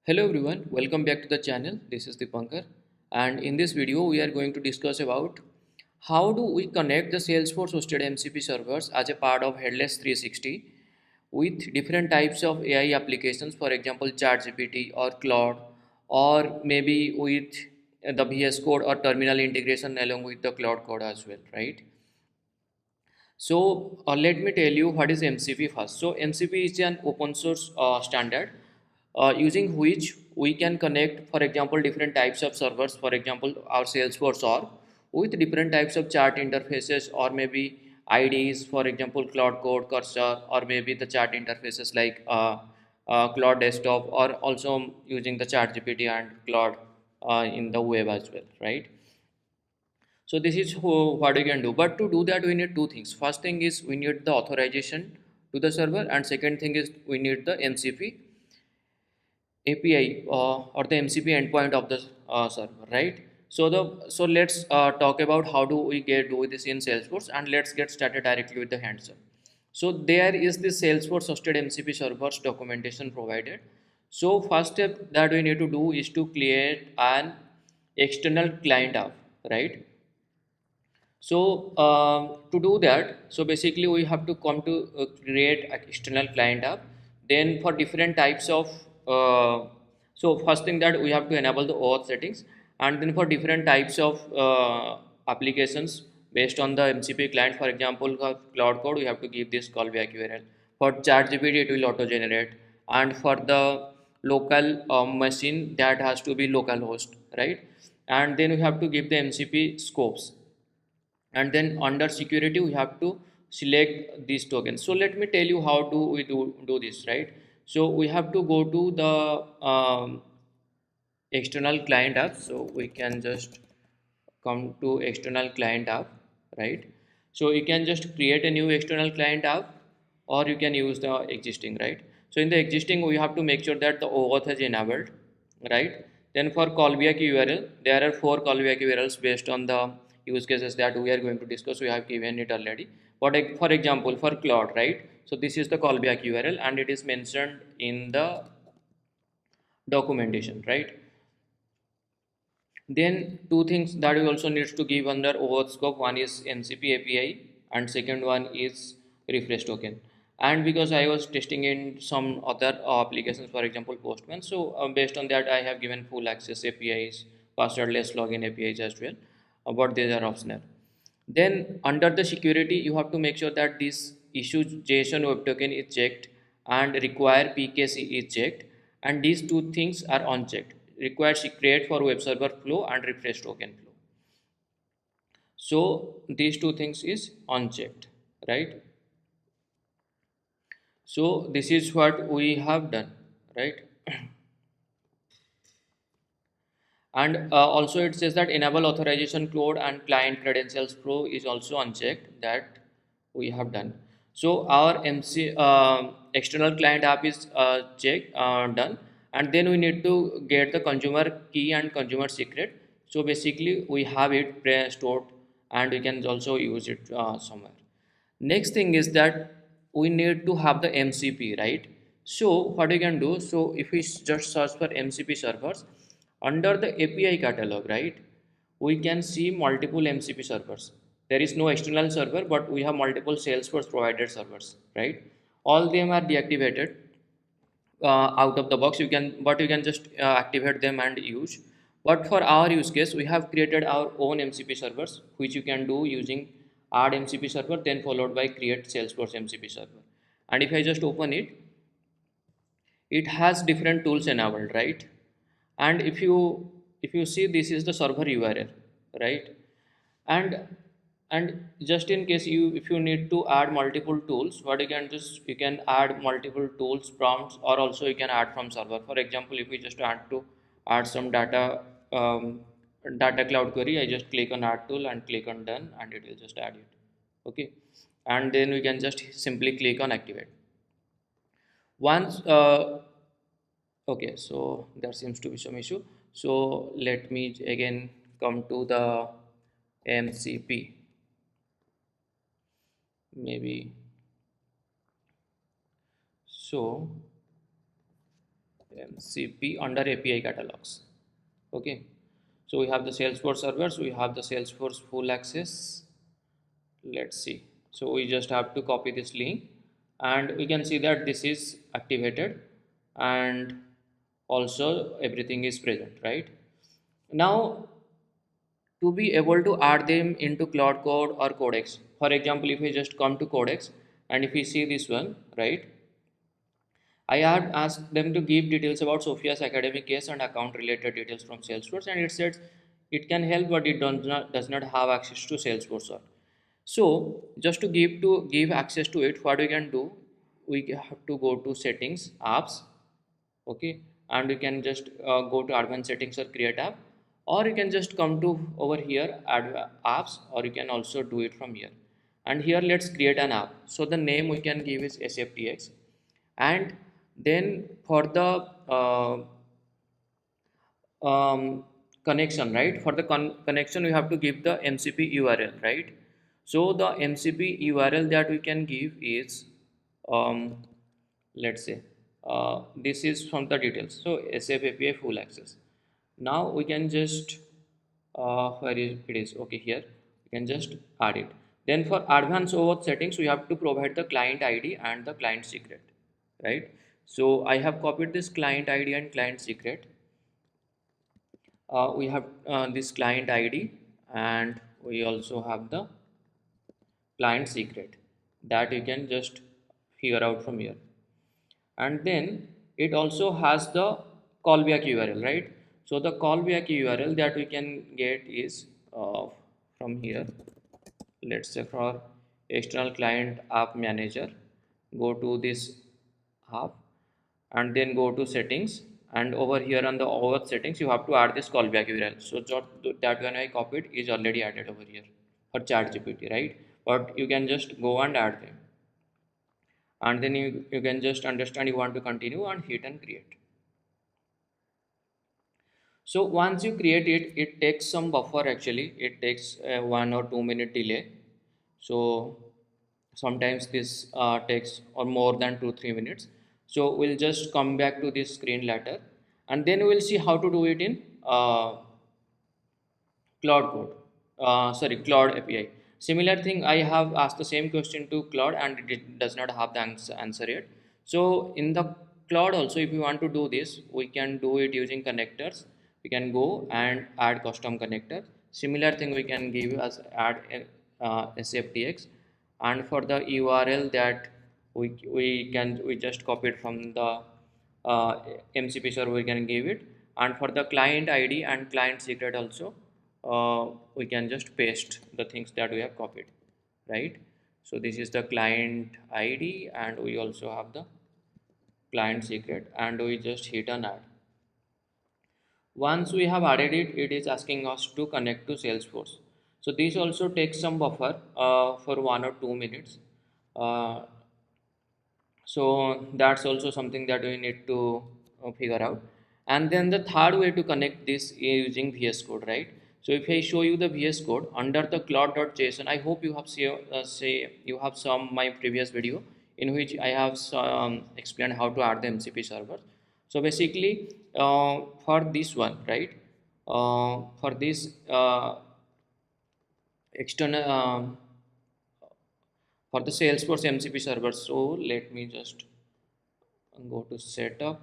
Hello everyone, welcome back to the channel. This is Dipankar, and in this video we are going to discuss about how do we connect the Salesforce hosted MCP servers as a part of Headless 360 with different types of AI applications, for example ChatGPT or Claude, or maybe with the VS Code or terminal integration along with the Cloud Code as well, right? So let me tell you what is MCP first. So MCP is an open source standard using which we can connect, for example, different types of servers, for example, our Salesforce org with different types of chat interfaces or maybe IDEs, for example, Cloud Code, Cursor, or maybe the chat interfaces like Cloud Desktop, or also using the chat GPT and Cloud in the web as well, right? So this is what we can do. But to do that, we need two things. First thing is we need the authorization to the server, and second thing is we need the MCP API or the MCP endpoint of the server, right? So let's talk about how do we do this in Salesforce, and let's get started directly with the hands-on. So there is the Salesforce hosted MCP servers documentation provided. So first step that we need to do is to create an external client app, right? So to do that, so basically we have to come to create an external client app. Then for different types of, so first thing that we have to enable the OAuth settings, and then for different types of applications based on the MCP client, for example, for Cloud Code, we have to give this callback URL. For ChatGPT, it will auto generate, and for the local machine, that has to be localhost, right? And then we have to give the MCP scopes, and then under security we have to select these tokens. So let me tell you how do we do this, right? So we have to go to the external client app. So we can just come to external client app, right? So you can just create a new external client app, or you can use the existing, right? So in the existing we have to make sure that the OAuth is enabled, right? Then for callback URL, there are four callback URLs based on the use cases that we are going to discuss. We have given it already. But for example, for Claude, right? So this is the callback URL, and it is mentioned in the documentation, right? Then two things that we also need to give under OAuth scope. One is MCP API, and second one is refresh token. And because I was testing in some other applications, for example Postman, so based on that I have given full access APIs, passwordless login APIs as well, but these are optional. Then under the security, you have to make sure that this issue JSON web token is checked and require PKC is checked, and these two things are unchecked. Required secret for web server flow and refresh token flow. So these two things is unchecked, right? So this is what we have done, right? And also it says that enable authorization code and client credentials pro is also unchecked, that we have done. So our external client app is checked, done, and then we need to get the consumer key and consumer secret. So basically we have it pre-stored, and we can also use it somewhere. Next thing is that we need to have the MCP, right? So what we can do, so if we just search for MCP servers under the API catalog, right, we can see multiple MCP servers. There is no external server, but we have multiple Salesforce provided servers, right? All them are deactivated out of the box. You can, but you can just activate them and use. But for our use case, we have created our own MCP servers, which you can do using add MCP server, then followed by create Salesforce MCP server. And if I just open it, it has different tools enabled, right? And if you see, this is the server URL, right? And and just in case you, if you need to add multiple tools, what you can just, you can add multiple tools prompts, or also you can add from server. For example, if we just want to add some data, data cloud query, I just click on add tool and click on done, and it will just add it. Okay, and then we can just simply click on activate. Once okay, so there seems to be some issue. So let me again come to the MCP, maybe. So MCP under API catalogs. Okay, so we have the Salesforce servers, we have the Salesforce full access. Let's see. So we just have to copy this link, and we can see that this is activated, and also everything is present, right? Now, to be able to add them into Cloud Code or Codex, for example, if we just come to Codex and if we see this one, right, I had asked them to give details about Sophia's academic case and account related details from Salesforce, and it says it can help, but it does not have access to Salesforce. So just to give access to it, what we can do, we have to go to settings, apps, okay, and you can just go to advanced settings or create app, or you can just come to over here add apps, or you can also do it from here. And here let's create an app. So the name we can give is SfTX, and then for the connection, right, for the connection we have to give the MCP URL, right? So the MCP URL that we can give is let's say this is from the details, so SF API full access. Now we can just where is it is, okay, here we can just add it. Then for advanced OAuth settings we have to provide the client ID and the client secret, right? So I have copied this client ID and client secret. We have this client ID, and we also have the client secret that you can just figure out from here. And then it also has the callback URL, right? So the callback URL that we can get is from here. Let's say for external client app manager, go to this app and then go to settings, and over here on the OAuth settings you have to add this callback URL. So that one I copied is already added over here for ChatGPT, right? But you can just go and add them, and then you can just understand you want to continue and hit and create. So once you create it, it takes some buffer, actually it takes 1 or 2 minute delay. So sometimes this takes or more than 2-3 minutes. So we'll just come back to this screen later, and then we'll see how to do it in Cloud Code, Cloud API. Similar thing, I have asked the same question to Cloud, and it does not have the answer yet. So in the Cloud also, if you want to do this, we can do it using connectors. We can go and add custom connector. Similar thing we can give as add SFTX, and for the URL that we just copied from the MCP server, we can give it, and for the client ID and client secret also we can just paste the things that we have copied, right? So this is the client ID, and we also have the client secret, and we just hit an add. Once we have added it, it is asking us to connect to Salesforce. So this also takes some buffer for 1 or 2 minutes. uh, so that's also something that we need to figure out. And then the third way to connect this is using VS Code, right? So if I show you the VS Code under the cloud.json, I hope you have say you have some my previous video in which I have explained how to add the MCP server. So basically for this one, right, for this external for the Salesforce MCP server. So let me just go to setup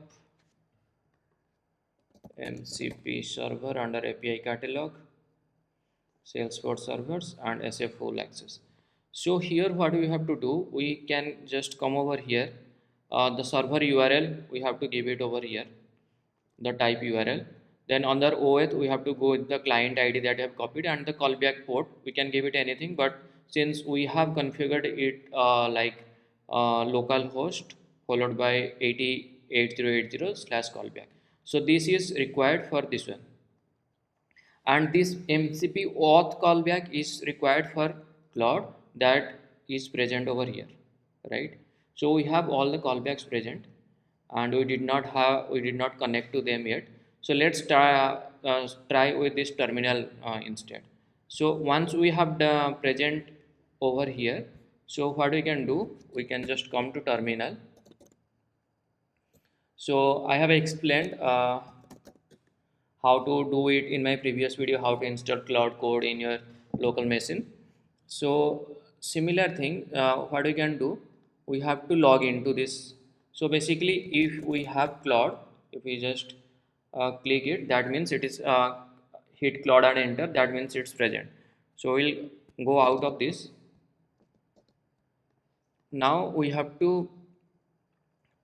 MCP server under API catalog, Salesforce servers, and SF full access. So here what we have to do, we can just come over here. The server URL we have to give it over here, the type URL. Then under OAuth we have to go with the client ID that I have copied, and the callback port we can give it anything, but since we have configured it like localhost followed by 808080 slash callback, so this is required for this one. And this MCP auth callback is required for Cloud, that is present over here, right? So we have all the callbacks present, and we did not connect to them yet. So let's try with this terminal instead. So once we have the present over here, so what we can do, we can just come to terminal, So I have explained how to do it in my previous video, how to install Cloud Code in your local machine. So similar thing, what we can do, we have to log into this. So basically, if we have Cloud, if we just click it, that means it is hit Cloud and enter, that means it's present. So we'll go out of this. Now we have to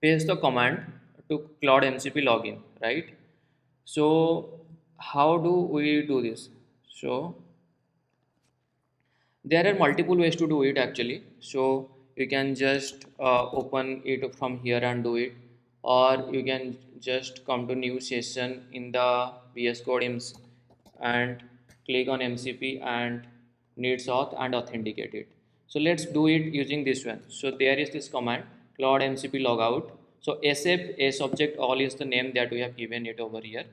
paste the command to Cloud MCP login, right? So how do we do this? So there are multiple ways to do it actually. So you can just open it from here and do it, or you can just come to new session in the VS Code and click on MCP and needs auth and authenticate it. So let's do it using this one. So there is this command Claude MCP logout. So SfSObjectAll is the name that we have given it over here,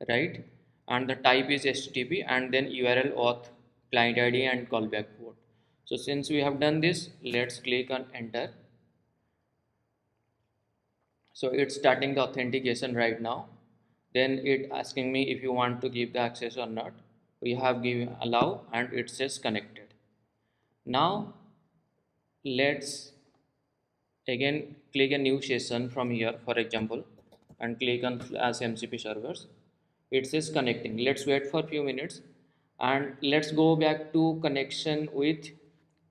right? And the type is HTTP and then URL auth client ID and callback port. So since we have done this, let's click on enter. So it's starting the authentication right now. Then it asking me if you want to give the access or not. We have given allow and it says connected. Now let's again click a new session from here, for example, and click on as MCP servers. It says connecting. Let's wait for a few minutes and let's go back to connection with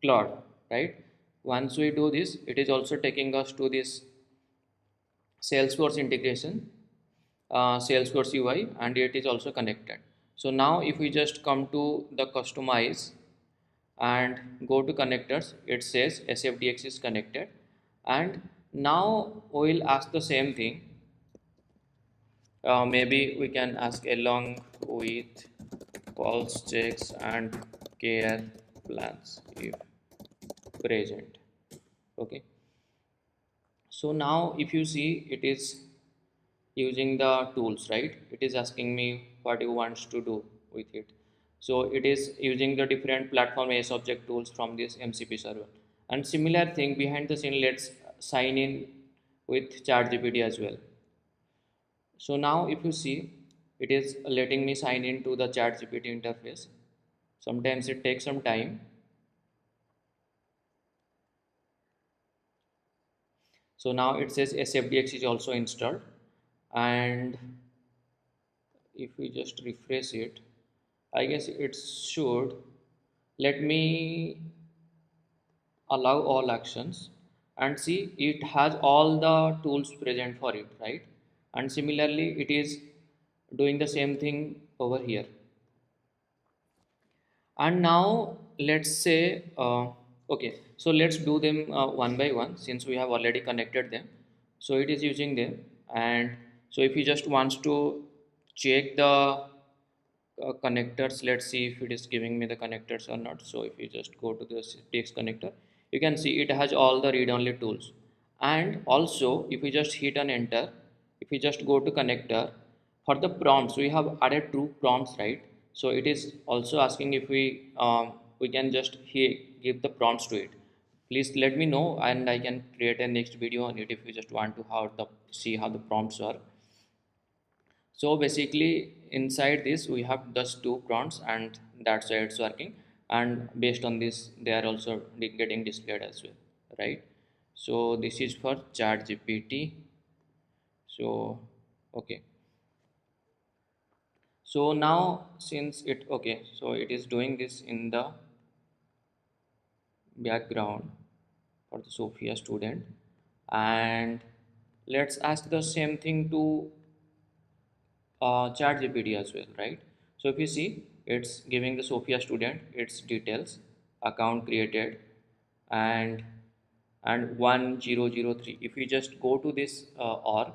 Claude, right? Once we do this, it is also taking us to this Salesforce integration, Salesforce UI, and it is also connected. So now if we just come to the customize and go to connectors, it says SFDX is connected. And now we'll ask the same thing. Maybe we can ask along with calls, checks, and care plans if present. Okay. So now if you see, it is using the tools, right? It is asking me what you wants to do with it. So it is using the different platform as object tools from this MCP server. And similar thing behind the scene, let's sign in with ChatGPT as well. So now if you see, it is letting me sign in to the ChatGPT interface. Sometimes it takes some time. So now it says SFDX is also installed, and if we just refresh it, I guess it should let me allow all actions and see it has all the tools present for it, right? And similarly it is doing the same thing over here. And now let's say okay, so let's do them one by one since we have already connected them. So it is using them, and so if you just wants to check the connectors, let's see if it is giving me the connectors or not. So if you just go to this text connector, you can see it has all the read-only tools. And also if we just hit an enter, if we just go to connector, for the prompts we have added two prompts, right? So it is also asking if we can just give the prompts to it. Please let me know and I can create a next video on it if you just want to how the see how the prompts are. So basically inside this we have just two prompts and that's why it's working, and based on this they are also getting displayed as well, right? So this is for chat GPT. So okay, so now since it okay, so it is doing this in the background for the Sophia student, and let's ask the same thing to chat GPT as well, right? So if you see, it's giving the Sophia student its details, account created, and 1003. If you just go to this org,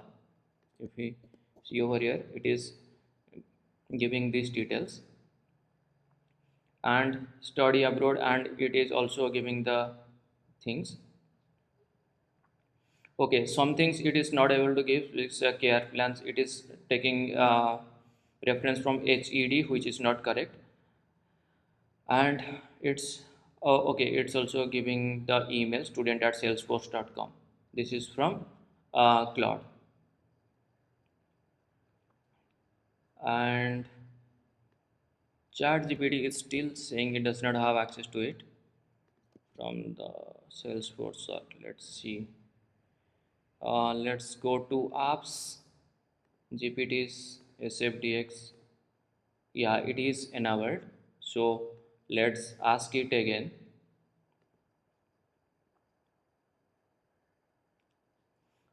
if we see over here, it is giving these details and study abroad, and it is also giving the things. Okay, some things it is not able to give. It's care plans. It is taking reference from HED, which is not correct, and it's okay. It's also giving the email student at salesforce.com. This is from Claude, and ChatGPT is still saying it does not have access to it from the Salesforce. Let's see. Let's go to apps. GPT's SFDX. Yeah, it is enabled. So let's ask it again.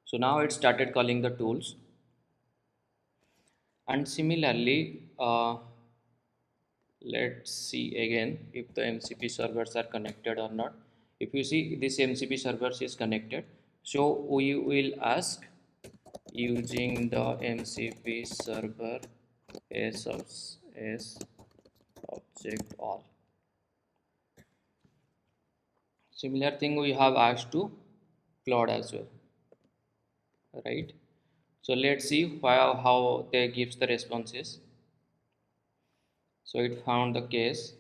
So now it started calling the tools, and similarly, let's see again if the MCP servers are connected or not. If you see this MCP servers is connected, so we will ask using the MCP server as object all. Similar thing we have asked to Claude as well, right? So let's see how they gives the responses. So it found the case.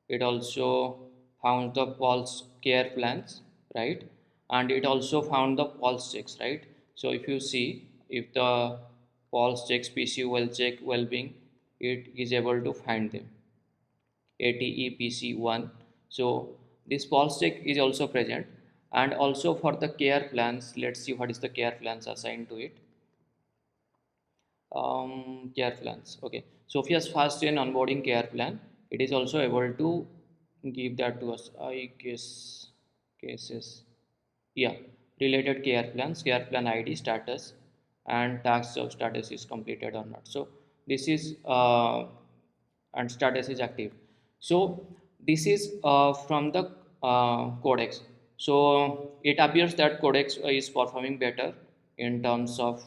It also found the pulse care plans, right? And it also found the pulse checks, right? So if you see, if the pulse checks, PC well check well-being, it is able to find them. ATE PC1. So this pulse check is also present. And also for the care plans, let's see what is the care plans assigned to it. Care plans. Okay. Sophia's fast and onboarding care plan. It is also able to give that to us. I guess cases. Yeah. Related care plans, care plan ID status, and task of status is completed or not. So this is and status is active. So this is from the Codex. So it appears that Codex is performing better in terms of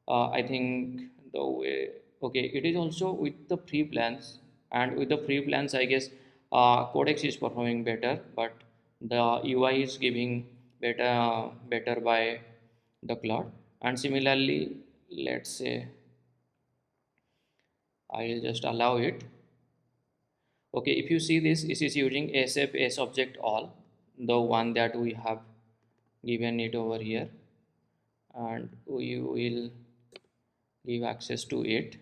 I think the way, okay, it is also with the free plans, and with the free plans I guess Codex is performing better, but the UI is giving better by the Claude. And similarly, let's say I'll just allow it. Okay, if you see this, this is using SfSObjectAll, the one that we have given it over here, and we will give access to it.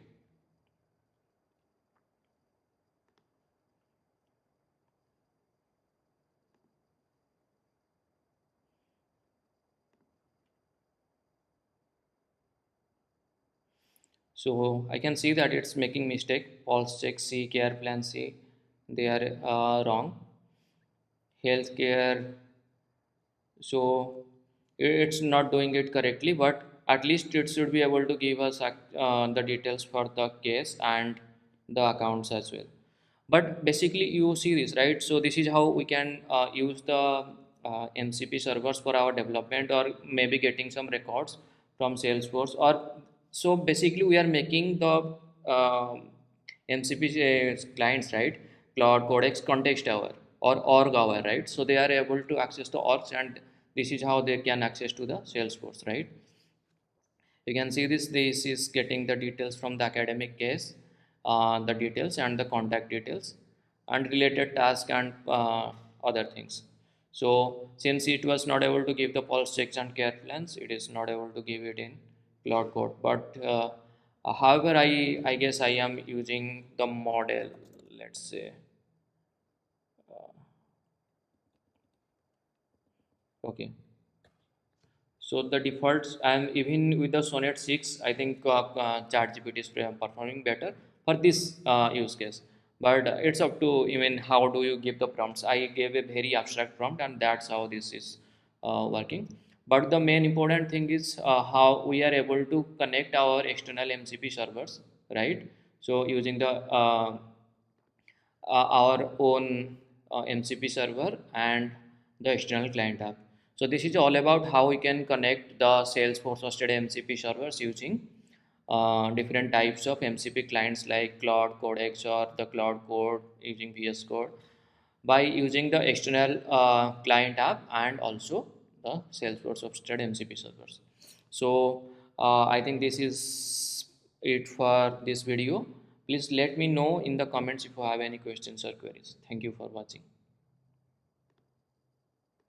So I can see that it's making mistake. Pulse check C, care plan C, they are wrong. Healthcare, so it's not doing it correctly, but at least it should be able to give us the details for the case and the accounts as well. But basically you see this, right? So this is how we can use the MCP servers for our development, or maybe getting some records from Salesforce. Or so basically we are making the MCP clients, right? Cloud Codex context hour or org hour, right? So they are able to access the orgs, and this is how they can access to the Salesforce, right? You can see this is getting the details from the academic case, the details and the contact details, and related task and other things. So since it was not able to give the pulse checks and care plans, it is not able to give it in Cloud Code. But however, I guess I am using the model, let's say. Okay. So the defaults, and even with the Sonnet 6, I think ChatGPT is performing better for this use case. But it's up to even how do you give the prompts. I gave a very abstract prompt, and that's how this is working. But the main important thing is how we are able to connect our external MCP servers, right? So using the our own MCP server and the external client app. So this is all about how we can connect the Salesforce hosted MCP servers using different types of MCP clients like Claude, Codex, or the Cloud Code using VS Code by using the external client app and also the Salesforce hosted MCP servers. So I think this is it for this video. Please let me know in the comments if you have any questions or queries. Thank you for watching.